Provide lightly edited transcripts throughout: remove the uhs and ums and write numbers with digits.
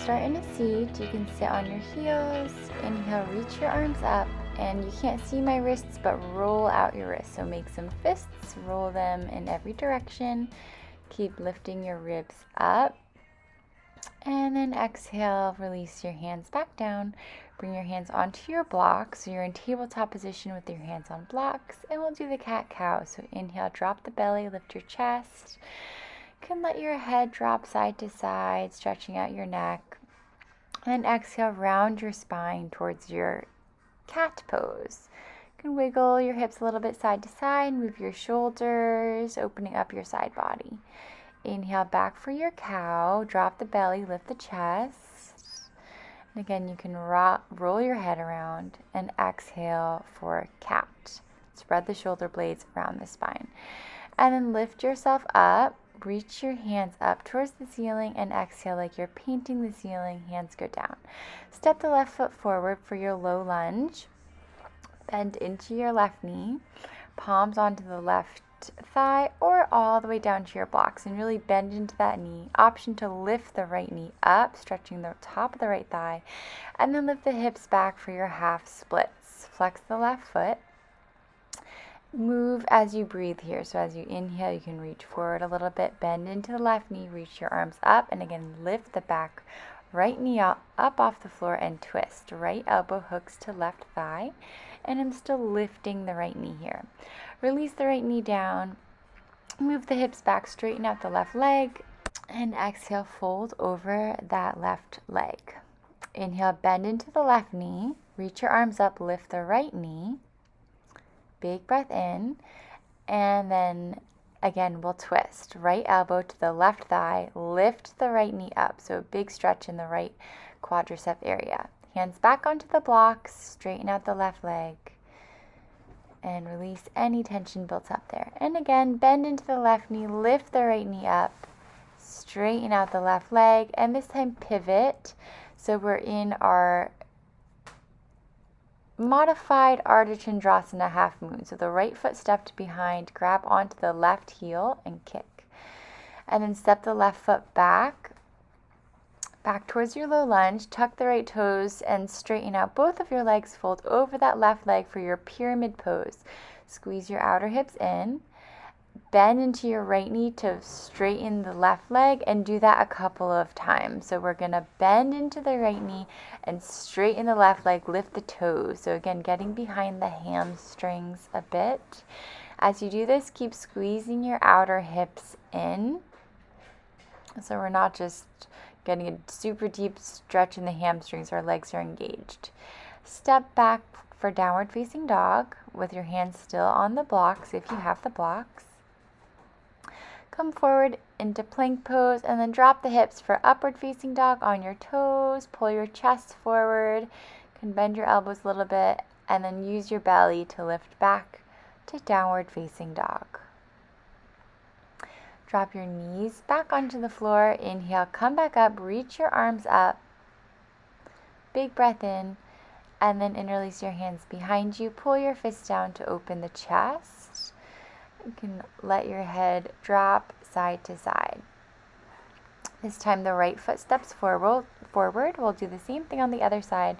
start in a seat. You can sit on your heels. Inhale, reach your arms up. And you can't see my wrists, but roll out your wrists. So make some fists, roll them in every direction. Keep lifting your ribs up. And then exhale, release your hands back down. Bring your hands onto your blocks. So you're in tabletop position with your hands on blocks. And we'll do the cat-cow. So inhale, drop the belly, lift your chest. You can let your head drop side to side, stretching out your neck. And exhale, round your spine towards your cat pose. You can wiggle your hips a little bit side to side, move your shoulders, opening up your side body. Inhale back for your cow, drop the belly, lift the chest. And again, you can roll your head around and exhale for cat. Spread the shoulder blades around the spine. And then lift yourself up, reach your hands up towards the ceiling and exhale like you're painting the ceiling, hands go down. Step the left foot forward for your low lunge. Bend into your left knee, palms onto the left thigh or all the way down to your blocks and really bend into that knee. Option to lift the right knee up, stretching the top of the right thigh, and then lift the hips back for your half splits. Flex the left foot. Move as you breathe here. So as you inhale, you can reach forward a little bit, bend into the left knee, reach your arms up, and again, lift the back right knee up off the floor and twist. Right elbow hooks to left thigh, and I'm still lifting the right knee here. Release the right knee down, move the hips back, straighten out the left leg, and exhale, fold over that left leg. Inhale, bend into the left knee, reach your arms up, lift the right knee. Big breath in, and then again we'll twist. Right elbow to the left thigh, lift the right knee up. So a big stretch in the right quadricep area. Hands back onto the blocks, straighten out the left leg, and release any tension built up there. And again, bend into the left knee, lift the right knee up, straighten out the left leg, and this time pivot. So we're in our modified Ardha Chandrasana half moon. So the right foot stepped behind, grab onto the left heel and kick. And then step the left foot back towards your low lunge, tuck the right toes and straighten out both of your legs, fold over that left leg for your pyramid pose. Squeeze your outer hips in, bend into your right knee to straighten the left leg and do that a couple of times. So we're going to bend into the right knee and straighten the left leg, lift the toes. So again, getting behind the hamstrings a bit. As you do this, keep squeezing your outer hips in. So we're not just getting a super deep stretch in the hamstrings, our legs are engaged. Step back for downward facing dog with your hands still on the blocks if you have the blocks. Come forward into plank pose and then drop the hips for upward facing dog on your toes. Pull your chest forward. You can bend your elbows a little bit and then use your belly to lift back to downward facing dog. Drop your knees back onto the floor. Inhale, come back up, reach your arms up. Big breath in, and then interlace your hands behind you. Pull your fists down to open the chest. You can let your head drop side to side. This time the right foot steps forward. We'll do the same thing on the other side.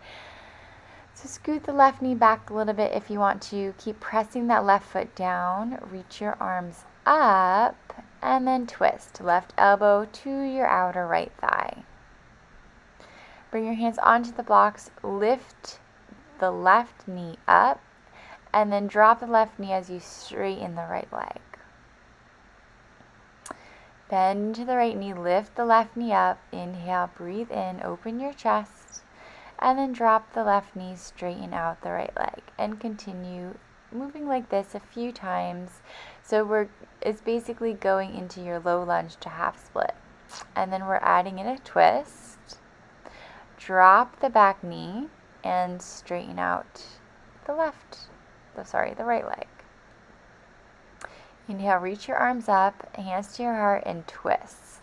So scoot the left knee back a little bit if you want to. Keep pressing that left foot down. Reach your arms up and then twist. Left elbow to your outer right thigh. Bring your hands onto the blocks. Lift the left knee up and then drop the left knee as you straighten the right leg. Bend to the right knee, lift the left knee up. Inhale, breathe in, open your chest, and then drop the left knee, straighten out the right leg, and continue moving like this a few times. So it's basically going into your low lunge to half split. And then we're adding in a twist. Drop the back knee and straighten out the right leg. Inhale, reach your arms up, hands to your heart, and twist.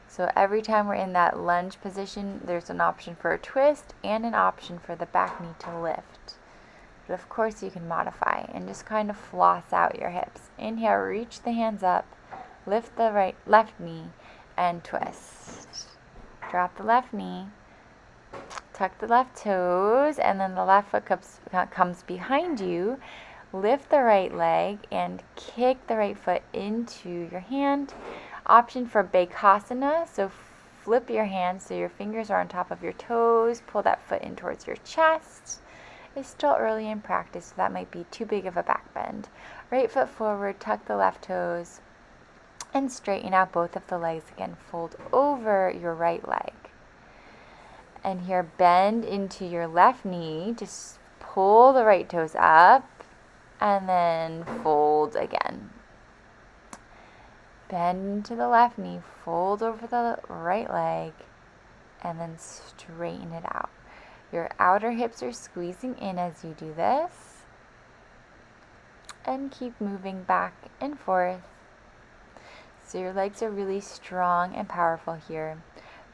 So every time we're in that lunge position, there's an option for a twist and an option for the back knee to lift. But of course you can modify and just kind of floss out your hips. Inhale, reach the hands up, lift the left knee, and twist. Drop the left knee. Tuck the left toes, and then the left foot comes behind you. Lift the right leg and kick the right foot into your hand. Option for Bakasana, so flip your hands so your fingers are on top of your toes. Pull that foot in towards your chest. It's still early in practice, so that might be too big of a back bend. Right foot forward, tuck the left toes, and straighten out both of the legs again. Fold over your right leg. And here, bend into your left knee. Just pull the right toes up and then fold again. Bend to the left knee, fold over the right leg, and then straighten it out. Your outer hips are squeezing in as you do this. And keep moving back and forth. So your legs are really strong and powerful here.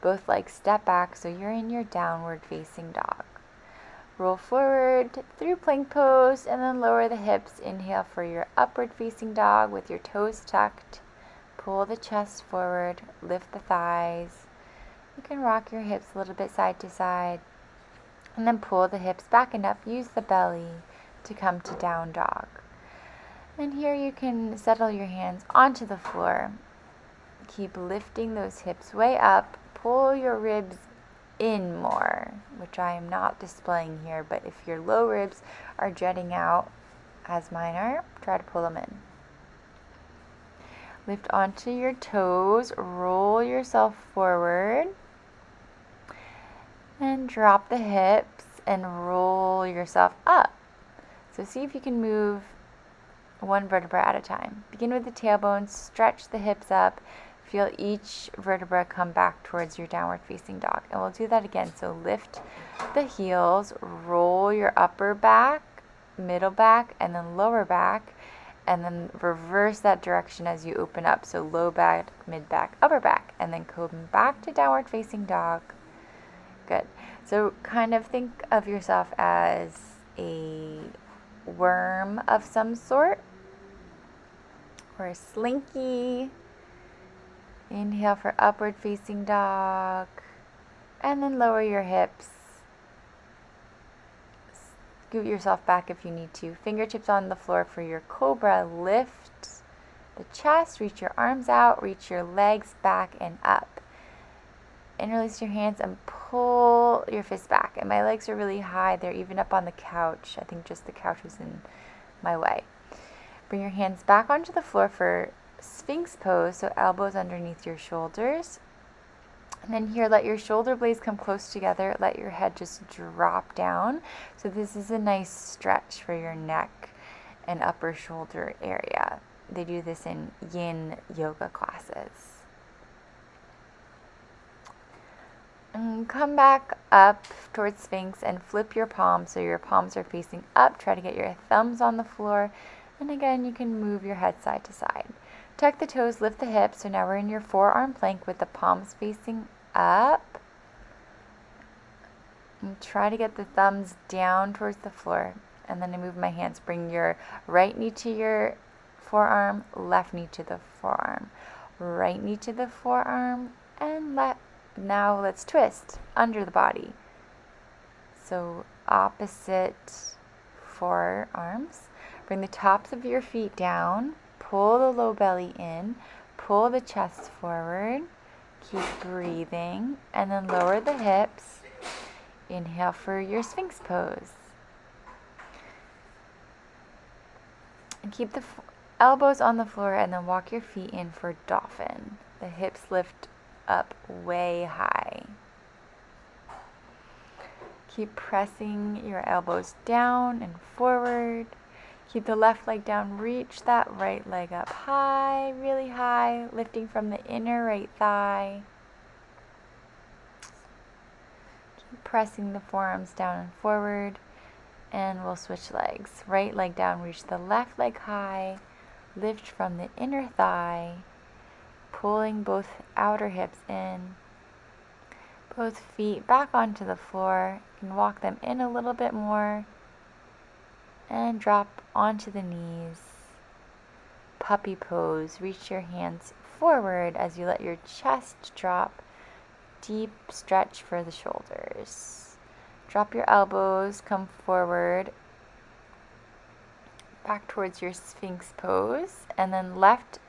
Both legs step back so you're in your downward facing dog. Roll forward through plank pose and then lower the hips. Inhale for your upward facing dog with your toes tucked. Pull the chest forward, lift the thighs. You can rock your hips a little bit side to side. And then pull the hips back and up. Use the belly to come to down dog. And here you can settle your hands onto the floor. Keep lifting those hips way up. Pull your ribs in more, which I am not displaying here, but if your low ribs are jutting out, as mine are, try to pull them in. Lift onto your toes, roll yourself forward, and drop the hips and roll yourself up. So see if you can move one vertebra at a time. Begin with the tailbone, stretch the hips up. Feel each vertebra come back towards your downward facing dog. And we'll do that again. So lift the heels, roll your upper back, middle back, and then lower back. And then reverse that direction as you open up. So low back, mid back, upper back. And then come back to downward facing dog. Good. So kind of think of yourself as a worm of some sort. Or a slinky. Inhale for upward facing dog, and then lower your hips. Scoot yourself back if you need to. Fingertips on the floor for your cobra. Lift the chest, reach your arms out, reach your legs back and up. Interlace your hands and pull your fists back. And my legs are really high. They're even up on the couch. I think just the couch was in my way. Bring your hands back onto the floor for Sphinx pose, so elbows underneath your shoulders. And then here, let your shoulder blades come close together. Let your head just drop down. So this is a nice stretch for your neck and upper shoulder area. They do this in yin yoga classes. And come back up towards Sphinx and flip your palms so your palms are facing up. Try to get your thumbs on the floor. And again, you can move your head side to side. Tuck the toes, lift the hips. So now we're in your forearm plank with the palms facing up. And try to get the thumbs down towards the floor. And then I move my hands. Bring your right knee to your forearm, left knee to the forearm. Right knee to the forearm, and now let's twist under the body. So opposite forearms. Bring the tops of your feet down. Pull the low belly in, pull the chest forward, keep breathing, and then lower the hips. Inhale for your Sphinx pose. And keep the elbows on the floor and then walk your feet in for dolphin. The hips lift up way high. Keep pressing your elbows down and forward. Keep the left leg down, reach that right leg up high, really high, lifting from the inner right thigh. Keep pressing the forearms down and forward, and we'll switch legs. Right leg down, reach the left leg high, lift from the inner thigh, pulling both outer hips in. Both feet back onto the floor. You can walk them in a little bit more. And drop onto the knees. Puppy pose. Reach your hands forward as you let your chest drop. deep stretch for the shoulders. Drop your elbows, come forward, back towards your Sphinx pose, and then left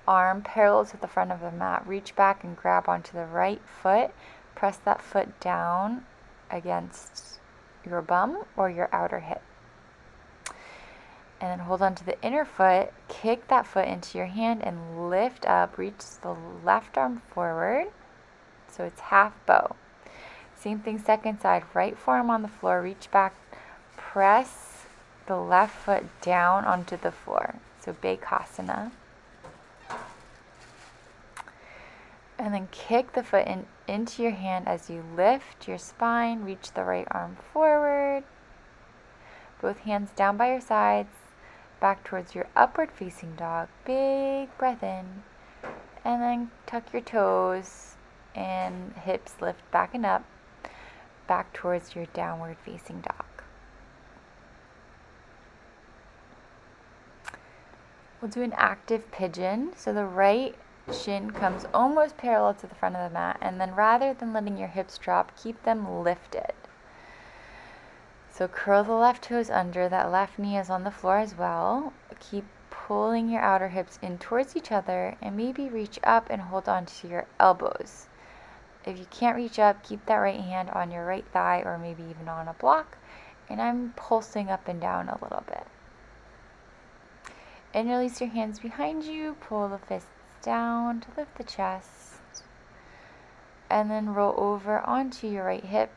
arm parallel to the front of the mat. Reach back and grab onto the right foot. Press that foot down against your bum or your outer hip. And then hold on to the inner foot, kick that foot into your hand and lift up. Reach the left arm forward so it's half bow. Same thing second side, right forearm on the floor, reach back, press the left foot down onto the floor. So Bekasana. And then kick the foot into your hand as you lift your spine, reach the right arm forward. Both hands down by your sides, back towards your upward facing dog. Big breath in. And then tuck your toes and hips lift back and up, back towards your downward facing dog. We'll do an active pigeon. So the right shin comes almost parallel to the front of the mat, and then rather than letting your hips drop, keep them lifted. So curl the left toes under, that left knee is on the floor as well. Keep pulling your outer hips in towards each other, and maybe reach up and hold on to your elbows. If you can't reach up, keep that right hand on your right thigh or maybe even on a block, and I'm pulsing up and down a little bit. And release your hands behind you, pull the fists down to lift the chest, and then roll over onto your right hip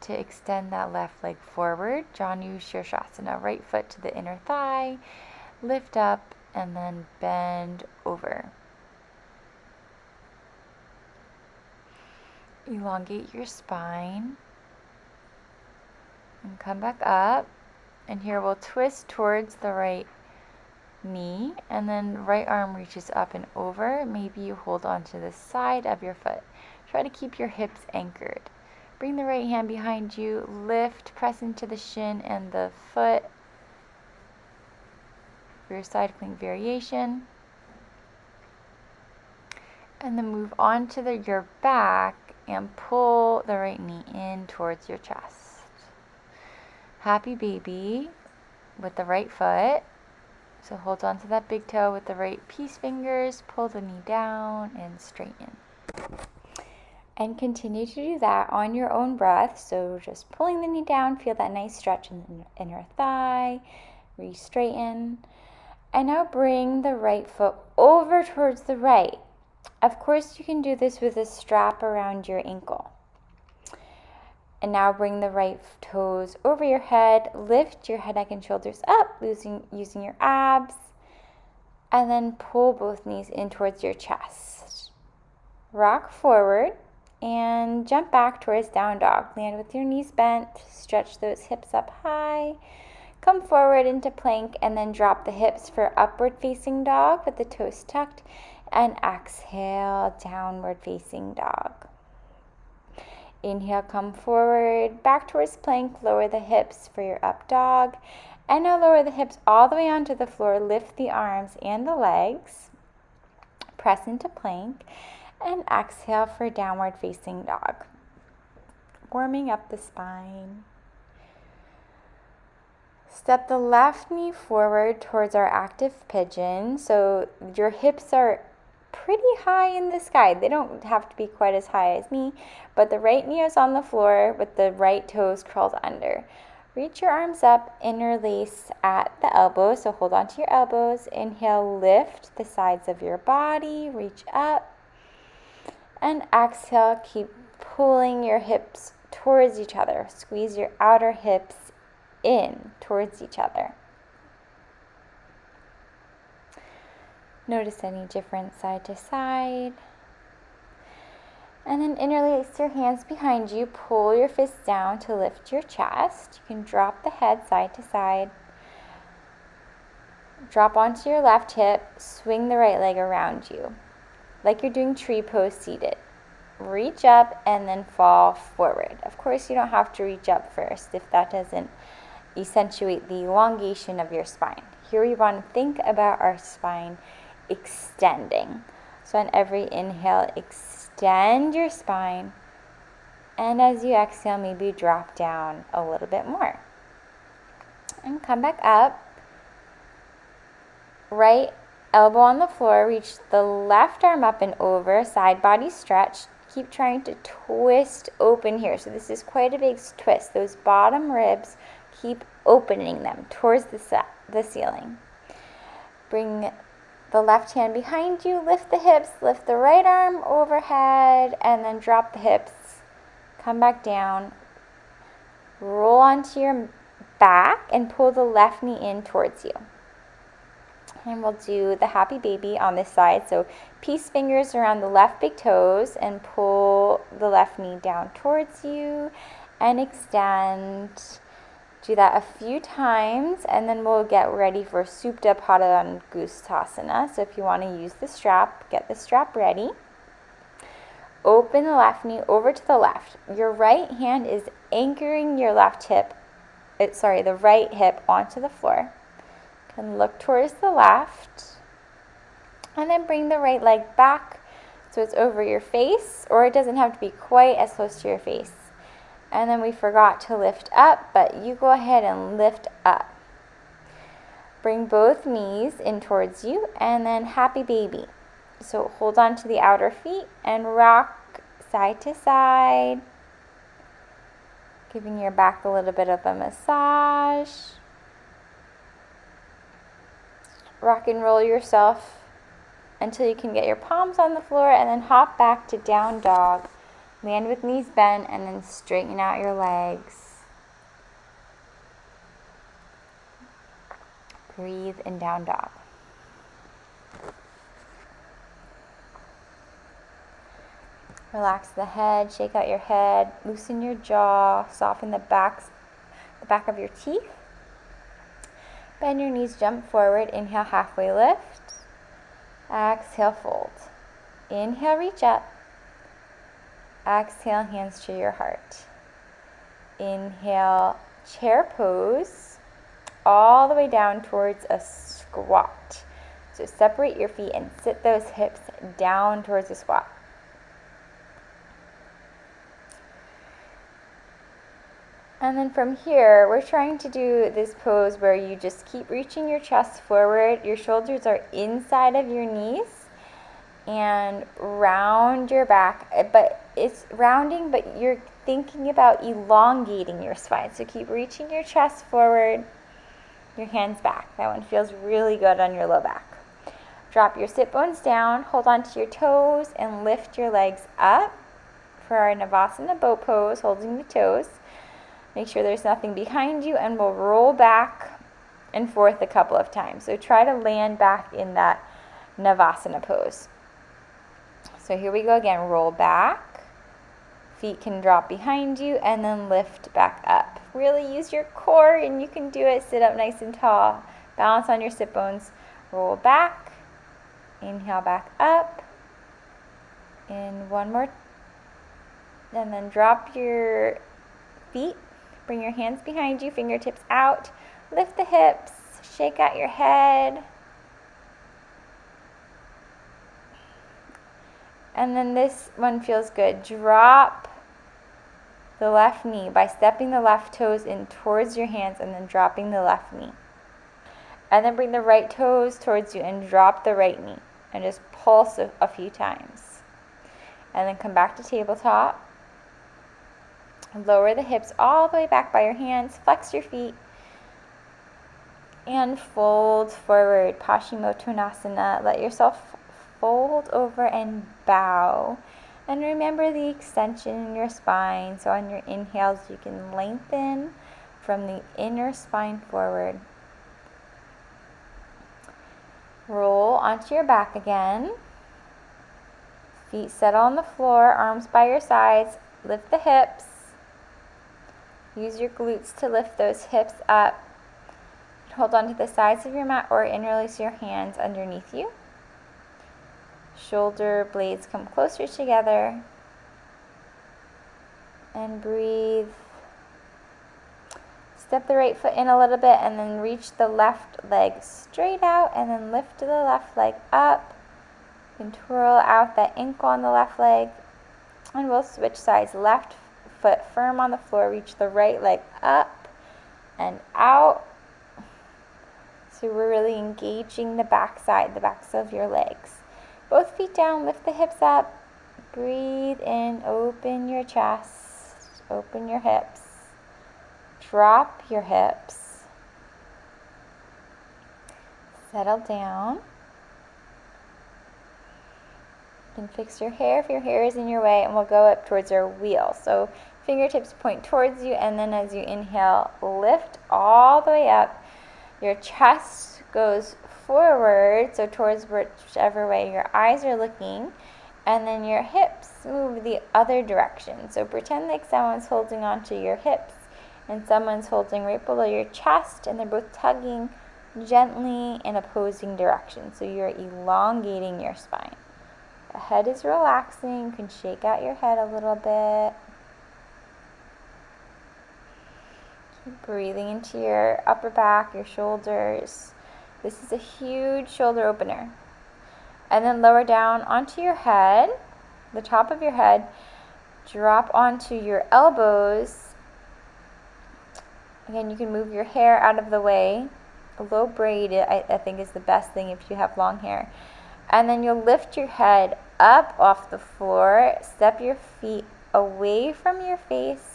to extend that left leg forward. Janu Shirshasana, right foot to the inner thigh, lift up and then bend over. Elongate your spine and come back up, and here we'll twist towards the right knee, and then right arm reaches up and over. Maybe you hold on to the side of your foot. Try to keep your hips anchored. Bring the right hand behind you, lift, press into the shin and the foot for your side plank variation. And then move on to your back and pull the right knee in towards your chest. Happy baby with the right foot. So hold on to that big toe with the right peace fingers, pull the knee down and straighten. And continue to do that on your own breath. So just pulling the knee down, feel that nice stretch in the inner thigh, re-straighten. And now bring the right foot over towards the right. Of course, you can do this with a strap around your ankle. And now bring the right toes over your head, lift your head, neck, and shoulders up, using your abs, and then pull both knees in towards your chest. Rock forward and jump back towards down dog. Land with your knees bent, stretch those hips up high, come forward into plank, and then drop the hips for upward facing dog with the toes tucked, and exhale, downward facing dog. Inhale, come forward, back towards plank, lower the hips for your up dog. And now lower the hips all the way onto the floor, lift the arms and the legs, press into plank, and exhale for downward facing dog. Warming up the spine. Step the left knee forward towards our active pigeon. So your hips are pretty high in the sky. They don't have to be quite as high as me, but the right knee is on the floor with the right toes curled under. Reach your arms up, interlace at the elbows, so hold on to your elbows. Inhale, lift the sides of your body, reach up, and exhale, keep pulling your hips towards each other. Squeeze your outer hips in towards each other. Notice any difference side to side. And then interlace your hands behind you. Pull your fists down to lift your chest. You can drop the head side to side. Drop onto your left hip. Swing the right leg around you, like you're doing tree pose seated. Reach up and then fall forward. Of course, you don't have to reach up first if that doesn't accentuate the elongation of your spine. Here we want to think about our spine extending. So on every inhale, extend your spine. And as you exhale, maybe drop down a little bit more. And come back up. Right elbow on the floor, reach the left arm up and over, side body stretch. Keep trying to twist open here. So this is quite a big twist. Those bottom ribs, keep opening them towards the ceiling. Bring the left hand behind you, lift the hips, lift the right arm overhead, and then drop the hips. Come back down, roll onto your back, and pull the left knee in towards you. And we'll do the happy baby on this side. So peace fingers around the left big toes and pull the left knee down towards you and extend. Do that a few times, and then we'll get ready for Supta Padangusthasana. So if you want to use the strap, get the strap ready. Open the left knee over to the left. Your right hand is anchoring your the right hip onto the floor. And look towards the left, and then bring the right leg back so it's over your face, or it doesn't have to be quite as close to your face. And then we forgot to lift up, but you go ahead and lift up. Bring both knees in towards you, and then happy baby. So hold on to the outer feet and rock side to side, giving your back a little bit of a massage. Rock and roll yourself until you can get your palms on the floor, and then hop back to down dog. Land with knees bent, and then straighten out your legs. Breathe in down dog. Relax the head, shake out your head, loosen your jaw, soften the back of your teeth. Bend your knees, jump forward, inhale, halfway lift. Exhale, fold. Inhale, reach up. Exhale, hands to your heart. Inhale, chair pose, all the way down towards a squat. So separate your feet and sit those hips down towards a squat. And then from here, we're trying to do this pose where you just keep reaching your chest forward. Your shoulders are inside of your knees, and round your back. But it's rounding, but you're thinking about elongating your spine. So keep reaching your chest forward, your hands back. That one feels really good on your low back. Drop your sit bones down, hold on to your toes, and lift your legs up for our Navasana bow pose, holding the toes. Make sure there's nothing behind you, and we'll roll back and forth a couple of times. So try to land back in that Navasana pose. So here we go again. Roll back. Feet can drop behind you, and then lift back up. Really use your core, and you can do it. Sit up nice and tall. Balance on your sit bones. Roll back. Inhale back up. And one more. And then drop your feet. Bring your hands behind you, fingertips out. Lift the hips, shake out your head. And then this one feels good. Drop the left knee by stepping the left toes in towards your hands and then dropping the left knee. And then bring the right toes towards you and drop the right knee. And just pulse a few times. And then come back to tabletop. Lower the hips all the way back by your hands. Flex your feet. And fold forward. Paschimottanasana. Let yourself fold over and bow. And remember the extension in your spine. So on your inhales, you can lengthen from the inner spine forward. Roll onto your back again. Feet settle on the floor. Arms by your sides. Lift the hips. Use your glutes to lift those hips up. Hold on to the sides of your mat or interlace your hands underneath you. Shoulder blades come closer together. And breathe. Step the right foot in a little bit and then reach the left leg straight out and then lift the left leg up. And twirl out that ankle on the left leg. And we'll switch sides. Left foot firm on the floor. Reach the right leg up and out. So we're really engaging the backside, the backs of your legs. Both feet down, lift the hips up. Breathe in, open your chest, open your hips. Drop your hips. Settle down. You can fix your hair if your hair is in your way, and we'll go up towards our wheel. So fingertips point towards you, and then as you inhale, lift all the way up. Your chest goes forward, so towards whichever way your eyes are looking, and then your hips move the other direction. So pretend like someone's holding onto your hips and someone's holding right below your chest, and they're both tugging gently in opposing directions. So you're elongating your spine. The head is relaxing. You can shake out your head a little bit. Keep breathing into your upper back, your shoulders. This is a huge shoulder opener. And then lower down onto your head, the top of your head. Drop onto your elbows. Again, you can move your hair out of the way. A low braid, I think, is the best thing if you have long hair. And then you'll lift your head up off the floor. Step your feet away from your face.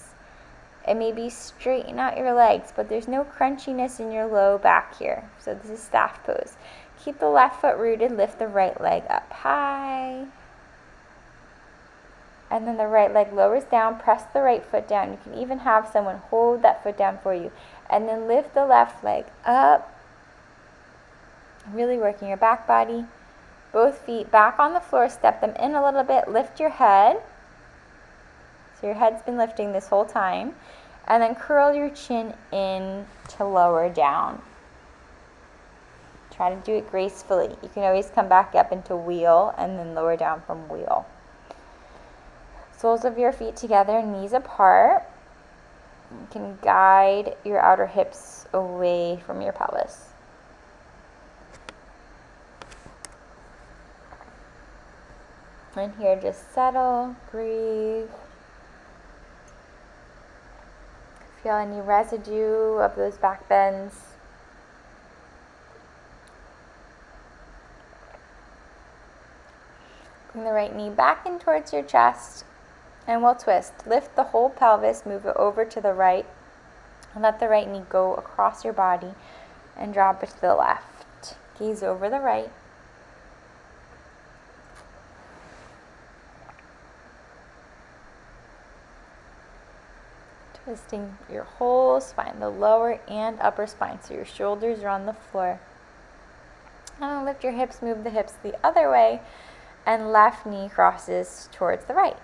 And maybe straighten out your legs, but there's no crunchiness in your low back here. So this is staff pose. Keep the left foot rooted, lift the right leg up high. And then the right leg lowers down, press the right foot down. You can even have someone hold that foot down for you. And then lift the left leg up. Really working your back body. Both feet back on the floor, step them in a little bit, lift your head. So your head's been lifting this whole time. And then curl your chin in to lower down. Try to do it gracefully. You can always come back up into wheel and then lower down from wheel. Soles of your feet together, knees apart. You can guide your outer hips away from your pelvis. And here, just settle, breathe. Feel any residue of those back bends. Bring the right knee back in towards your chest, and we'll twist. Lift the whole pelvis, move it over to the right, and let the right knee go across your body and drop it to the left. Gaze over the right. Twisting your whole spine, the lower and upper spine, so your shoulders are on the floor. And lift your hips, move the hips the other way, and left knee crosses towards the right.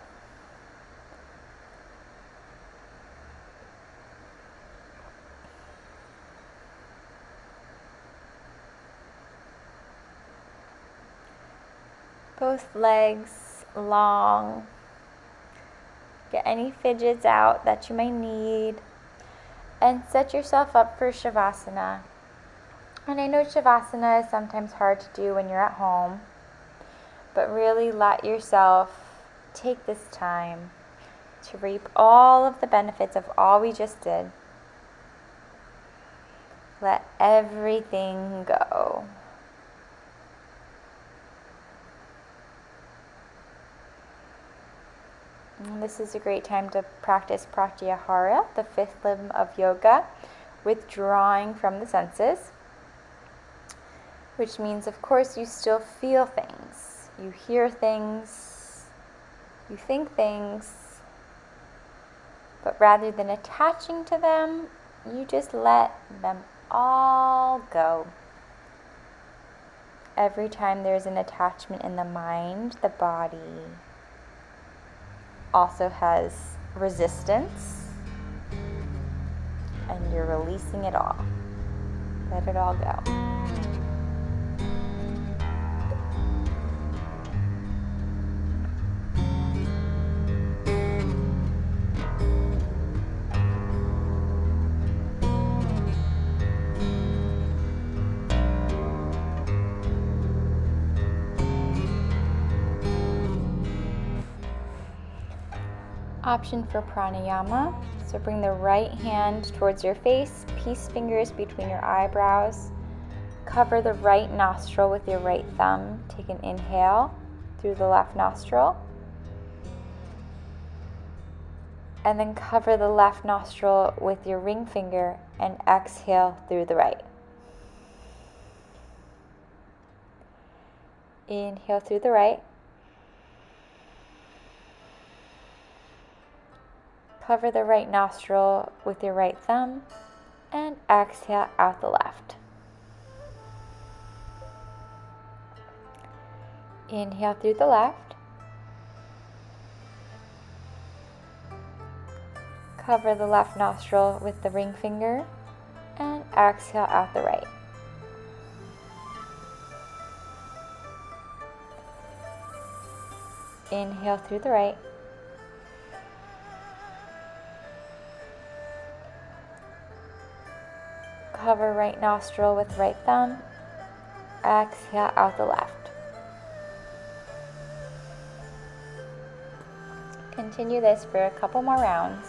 Both legs long. Get any fidgets out that you may need. And set yourself up for Shavasana. And I know Shavasana is sometimes hard to do when you're at home. But really let yourself take this time to reap all of the benefits of all we just did. Let everything go. And this is a great time to practice pratyahara, the fifth limb of yoga, withdrawing from the senses, which means, of course, you still feel things. You hear things, you think things, but rather than attaching to them, you just let them all go. Every time there's an attachment in the mind, the body also has resistance, and you're releasing it all. Let it all go. option for pranayama. So bring the right hand towards your face, peace fingers between your eyebrows. Cover the right nostril with your right thumb. Take an inhale through the left nostril. And then cover the left nostril with your ring finger and exhale through the right. Inhale through the right. Cover the right nostril with your right thumb and exhale out the left. Inhale through the left. Cover the left nostril with the ring finger and exhale out the right. Inhale through the right. Cover right nostril with right thumb. Exhale out the left. Continue this for a couple more rounds.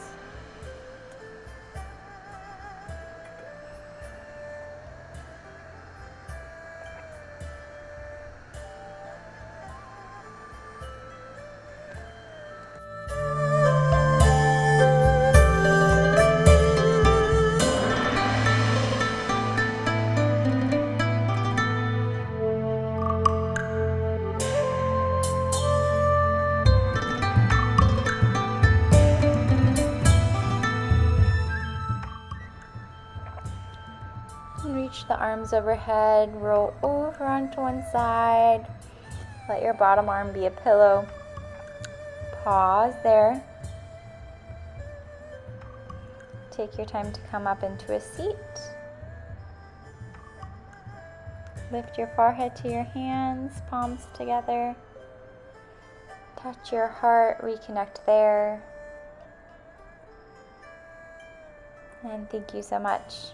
Reach the arms overhead, roll over onto one side. Let your bottom arm be a pillow. Pause there. Take your time to come up into a seat. Lift your forehead to your hands, palms together. Touch your heart, reconnect there. And thank you so much.